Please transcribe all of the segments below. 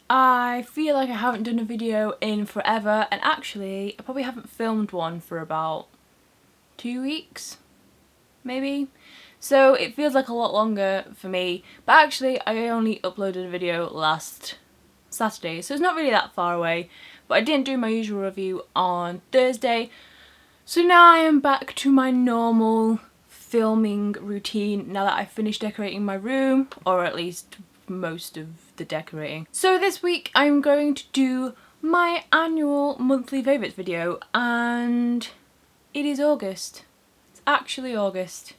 I feel like I haven't done a video in forever, and actually I probably haven't filmed one for about 2 weeks, maybe. So it feels like a lot longer for me, but actually I only uploaded a video last Saturday, so it's not really that far away, but I didn't do my usual review on Thursday, so now I am back to my normal filming routine now that I've finished decorating my room, or at least most of the decorating. So this week I'm going to do my annual monthly favourites video, and it is August. It's actually August.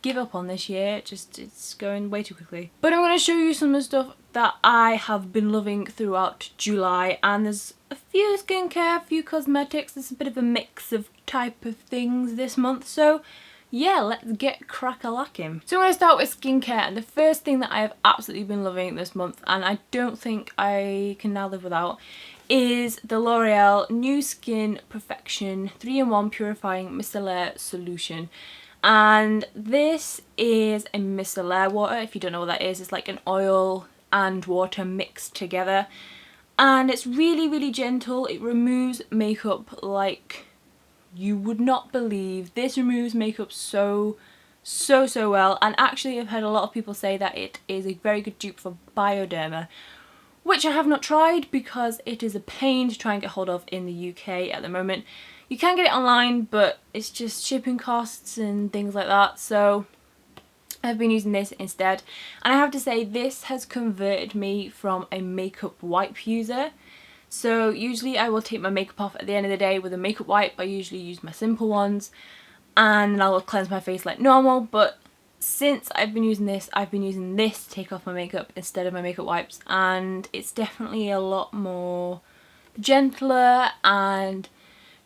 Give up on this year, it's going way too quickly. But I'm going to show you some of the stuff that I have been loving throughout July, and there's a few skincare, a few cosmetics, there's a bit of a mix of type of things this month, so yeah, let's get crack-a-lacking. So I'm going to start with skincare, and the first thing that I have absolutely been loving this month, and I don't think I can now live without, is the L'Oreal New Skin Perfection 3-in-1 Purifying Micellar Solution. And this is a micellar water. If you don't know what that is, it's like an oil and water mixed together. And it's really, really gentle. It removes makeup like you would not believe. This removes makeup so well. And actually I've heard a lot of people say that it is a very good dupe for Bioderma, which I have not tried because it is a pain to try and get hold of in the UK at the moment. You can get it online, but it's just shipping costs and things like that, so I've been using this instead. And I have to say, this has converted me from a makeup wipe user. So usually I will take my makeup off at the end of the day with a makeup wipe. I usually use my simple ones, and then I'll cleanse my face like normal, but since I've been using this to take off my makeup instead of my makeup wipes, and it's definitely a lot more gentler and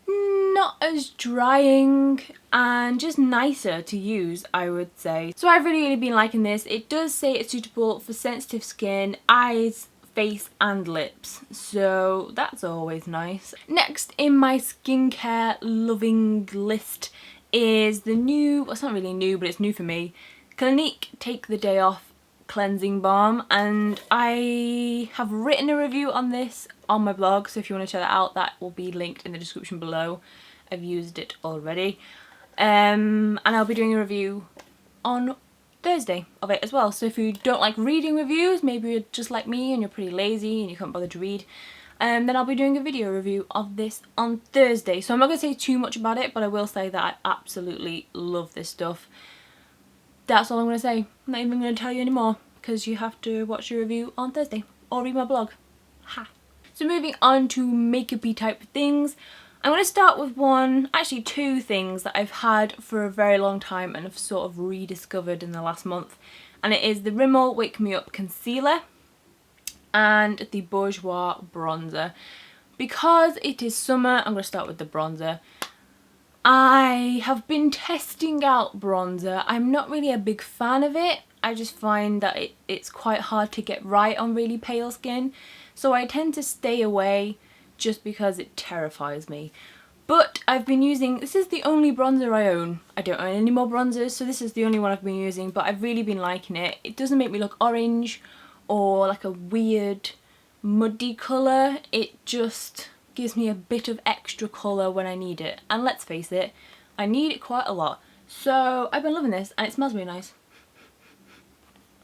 not as drying and just nicer to use, I would say. So I've really been liking this. It does say it's suitable for sensitive skin, eyes, face and lips, so that's always nice. Next in my skincare loving list is the new, well, it's not really new, but it's new for me, Clinique Take the Day Off Cleansing Balm, and I have written a review on this on my blog, so if you want to check that out, that will be linked in the description below. I've used it already, and I'll be doing a review on Thursday of it as well. So if you don't like reading reviews, maybe you're just like me and you're pretty lazy and you can't bother to read, then I'll be doing a video review of this on Thursday. So I'm not going to say too much about it, but I will say that I absolutely love this stuff. That's all I'm going to say. I'm not even going to tell you anymore because you have to watch the review on Thursday or read my blog. Ha! So moving on to makeup-y type of things, I'm going to start with actually two things that I've had for a very long time and have sort of rediscovered in the last month. And it is the Rimmel Wake Me Up Concealer and the Bourjois Bronzer. Because it is summer, I'm going to start with the bronzer. I have been testing out bronzer. I'm not really a big fan of it. I just find that it's quite hard to get right on really pale skin. So I tend to stay away just because it terrifies me. But I've been using, this is the only bronzer I own. I don't own any more bronzers, so this is the only one I've been using, but I've really been liking it. It doesn't make me look orange or like a weird muddy colour. It just gives me a bit of extra colour when I need it. And let's face it, I need it quite a lot. So I've been loving this, and it smells really nice.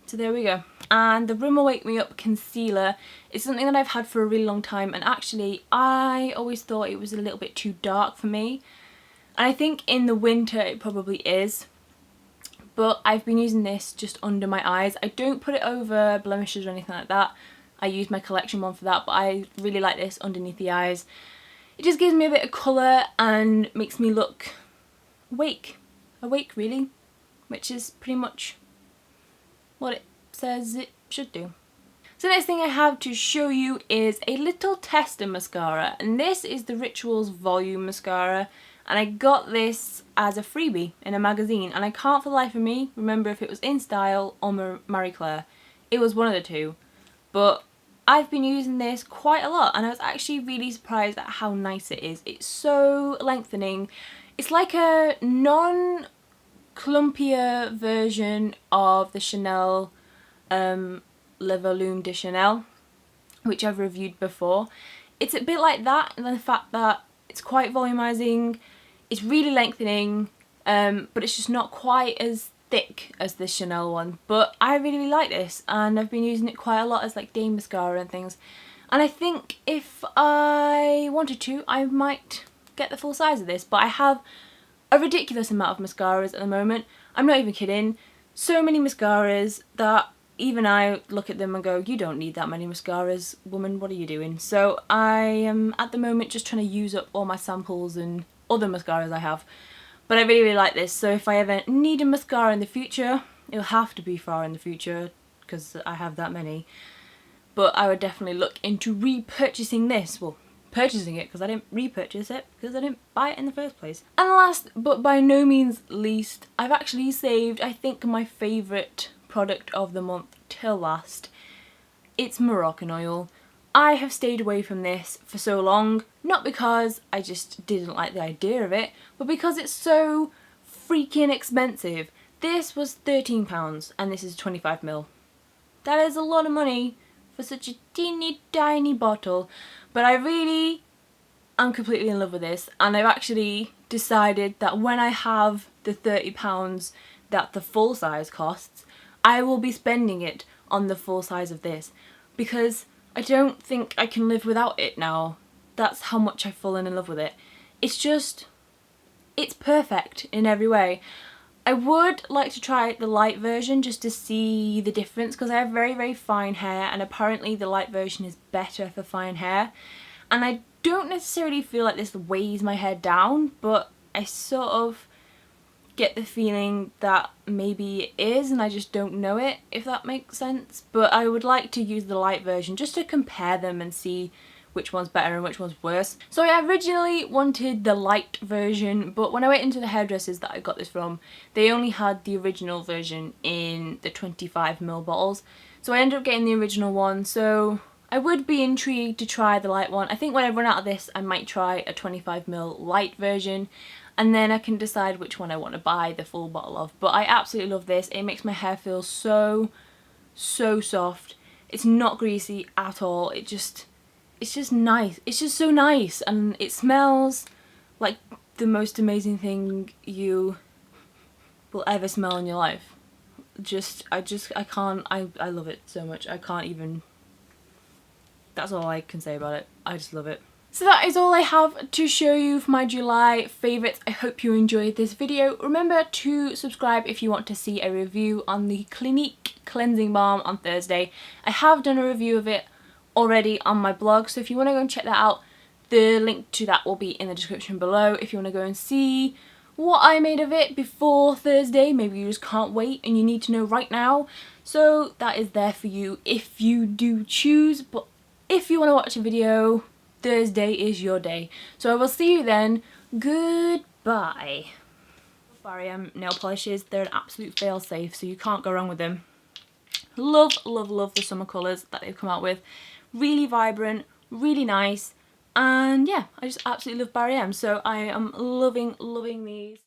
So there we go. And the Rimmel Wake Me Up Concealer is something that I've had for a really long time, and actually I always thought it was a little bit too dark for me. And I think in the winter it probably is. But I've been using this just under my eyes. I don't put it over blemishes or anything like that. I use my collection one for that, but I really like this underneath the eyes. It just gives me a bit of colour and makes me look awake really, which is pretty much what it says it should do. So the next thing I have to show you is a little tester mascara, and this is the Rituals Volume Mascara, and I got this as a freebie in a magazine, and I can't for the life of me remember if it was In Style or Marie Claire. It was one of the two, but I've been using this quite a lot, and I was actually really surprised at how nice it is. It's so lengthening. It's like a non-clumpier version of the Chanel Le Volume de Chanel. which I've reviewed before. It's a bit like that, and the fact that it's quite volumizing, it's really lengthening, but it's just not quite as thick as the Chanel one. But I really like this, and I've been using it quite a lot as like day mascara and things. And I think if I wanted to, I might get the full size of this, but I have a ridiculous amount of mascaras at the moment. I'm not even kidding. So many mascaras that even I look at them and go, you don't need that many mascaras, woman, what are you doing? So I am at the moment just trying to use up all my samples and other mascaras I have. But I really like this, so if I ever need a mascara in the future, it'll have to be far in the future because I have that many. But I would definitely look into repurchasing this. Well, purchasing it, because I didn't repurchase it because I didn't buy it in the first place. And last but by no means least, I've actually saved, I think, my favourite product of the month till last. It's Moroccan Oil. I have stayed away from this for so long, not because I just didn't like the idea of it, but because it's so freaking expensive. This was £13 and this is 25ml. That is a lot of money for such a teeny tiny bottle, but I really am completely in love with this, and I've actually decided that when I have the £30 that the full size costs, I will be spending it on the full size of this, because I don't think I can live without it now. That's how much I've fallen in love with it. It's just, it's perfect in every way. I would like to try the light version just to see the difference, because I have very, very fine hair, and apparently the light version is better for fine hair. And I don't necessarily feel like this weighs my hair down, but I sort of get the feeling that maybe it is and I just don't know it, if that makes sense. But I would like to use the light version just to compare them and see which one's better and which one's worse. So I originally wanted the light version, but when I went into the hairdressers that I got this from, they only had the original version in the 25ml bottles. So I ended up getting the original one, so I would be intrigued to try the light one. I think when I run out of this, I might try a 25ml light version, and then I can decide which one I want to buy the full bottle of. But I absolutely love this. It makes my hair feel so soft. It's not greasy at all. It's just nice. It's just so nice, and it smells like the most amazing thing you will ever smell in your life. I love it so much. I can't even, that's all I can say about it. I just love it. So that is all I have to show you for my July favourites. I hope you enjoyed this video. Remember to subscribe if you want to see a review on the Clinique cleansing balm on Thursday. I have done a review of it already on my blog, so if you want to go and check that out, the link to that will be in the description below. If you want to go and see what I made of it before Thursday, maybe you just can't wait and you need to know right now, so that is there for you if you do choose. But if you want to watch a video, Thursday is your day. So I will see you then. Goodbye. LOreal nail polishes, they're an absolute fail-safe, so you can't go wrong with them. Love, love, love the summer colours that they've come out with. Really vibrant, really nice, and yeah, I just absolutely love LOreal, so I am loving these.